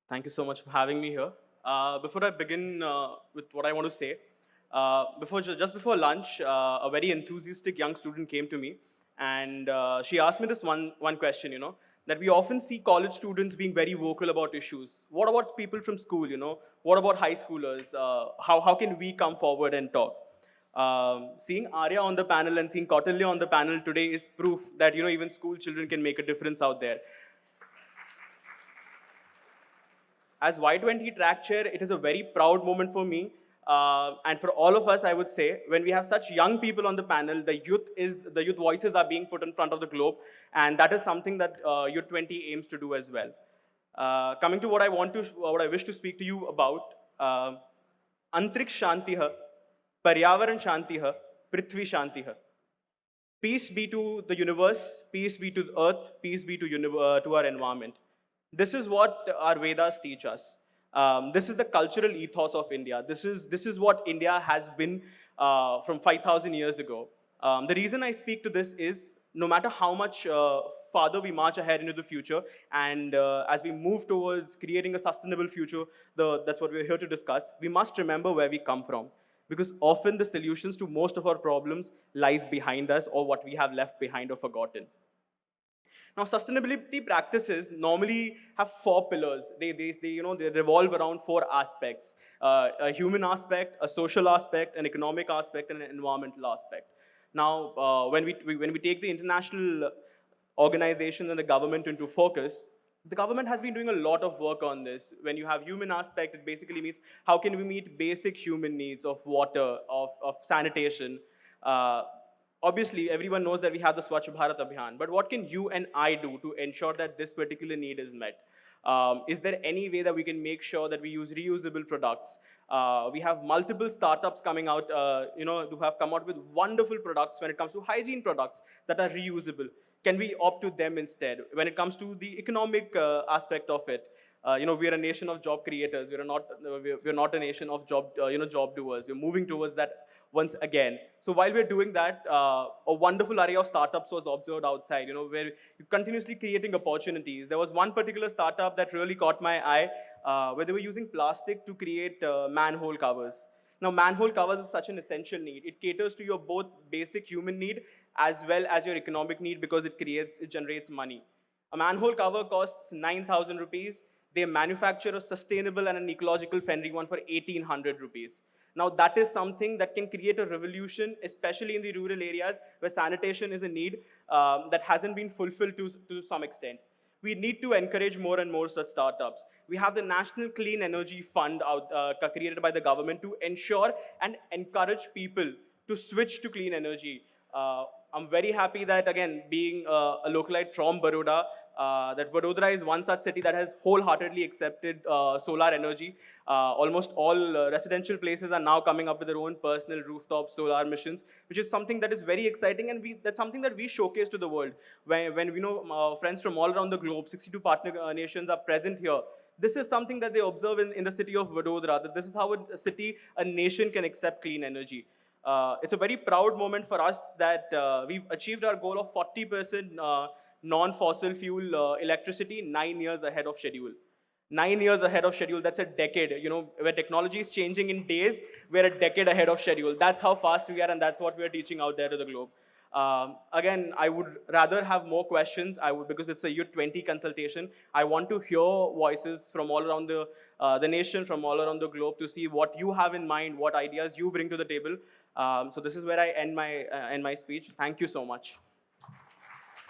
Thank you so much for having me here. Before I begin with what I want to say, just before lunch, a very enthusiastic young student came to me, and she asked me this one question. That we often see college students being very vocal about issues. What about people from school? What about high schoolers? How can we come forward and talk? Seeing Arya on the panel and seeing Kautilya on the panel today is proof that even school children can make a difference out there. As Y20 track chair, it is a very proud moment for me. And for all of us, I would say, when we have such young people on the panel, the youth voices are being put in front of the globe, and that is something that Y20 aims to do as well. Coming to what I wish to speak to you about, Antriksh Shanti hai, Paryavaran Shanti hai, Prithvi Shanti hai. Peace be to the universe, peace be to the earth, peace be to our environment. This is what our Vedas teach us. This is the cultural ethos of India. This is what India has been from 5,000 years ago. The reason I speak to this is no matter how much farther we march ahead into the future, and as we move towards creating a sustainable future, that's what we're here to discuss, we must remember where we come from, because often the solutions to most of our problems lies behind us, or what we have left behind or forgotten. Now, sustainability practices normally have four pillars. They revolve around four aspects: a human aspect, a social aspect, an economic aspect, and an environmental aspect. Now, when we take the international organizations and the government into focus, the government has been doing a lot of work on this. When you have human aspect, it basically means how can we meet basic human needs of water, of sanitation. Uh, Obviously, everyone knows that we have the Swachh Bharat Abhiyan, but what can you and I do to ensure that this particular need is met? Is there any way that we can make sure that we use reusable products? We have multiple startups coming out, who have come out with wonderful products when it comes to hygiene products that are reusable. Can we opt to them instead? When it comes to the economic aspect of it, we are a nation of job creators. We're not a nation of job doers. We're moving towards that once again. So while we're doing that, a wonderful array of startups was observed outside, where you're continuously creating opportunities. There was one particular startup that really caught my eye, where they were using plastic to create manhole covers. Now, manhole covers is such an essential need. It caters to your both basic human need as well as your economic need, because it generates money. A manhole cover costs 9,000 rupees. They manufacture a sustainable and an ecological friendly one for 1,800 rupees. Now, that is something that can create a revolution, especially in the rural areas where sanitation is a need that hasn't been fulfilled to some extent. We need to encourage more and more such startups. We have the National Clean Energy Fund created by the government to ensure and encourage people to switch to clean energy. I'm very happy that, again, being a localite from Baroda, that Vadodara is one such city that has wholeheartedly accepted solar energy. Almost all residential places are now coming up with their own personal rooftop solar missions, which is something that is very exciting, and that's something that we showcase to the world. When we know friends from all around the globe, 62 partner nations are present here. This is something that they observe in the city of Vadodara, that this is how a nation can accept clean energy. It's a very proud moment for us that we've achieved our goal of 40% non-fossil fuel electricity 9 years ahead of schedule. 9 years ahead of schedule, that's a decade. Where technology is changing in days, we're a decade ahead of schedule. That's how fast we are, and that's what we're teaching out there to the globe. Again, I would rather have more questions. Because it's a Y20 consultation. I want to hear voices from all around the nation, from all around the globe, to see what you have in mind, what ideas you bring to the table. So this is where I end my speech. Thank you so much.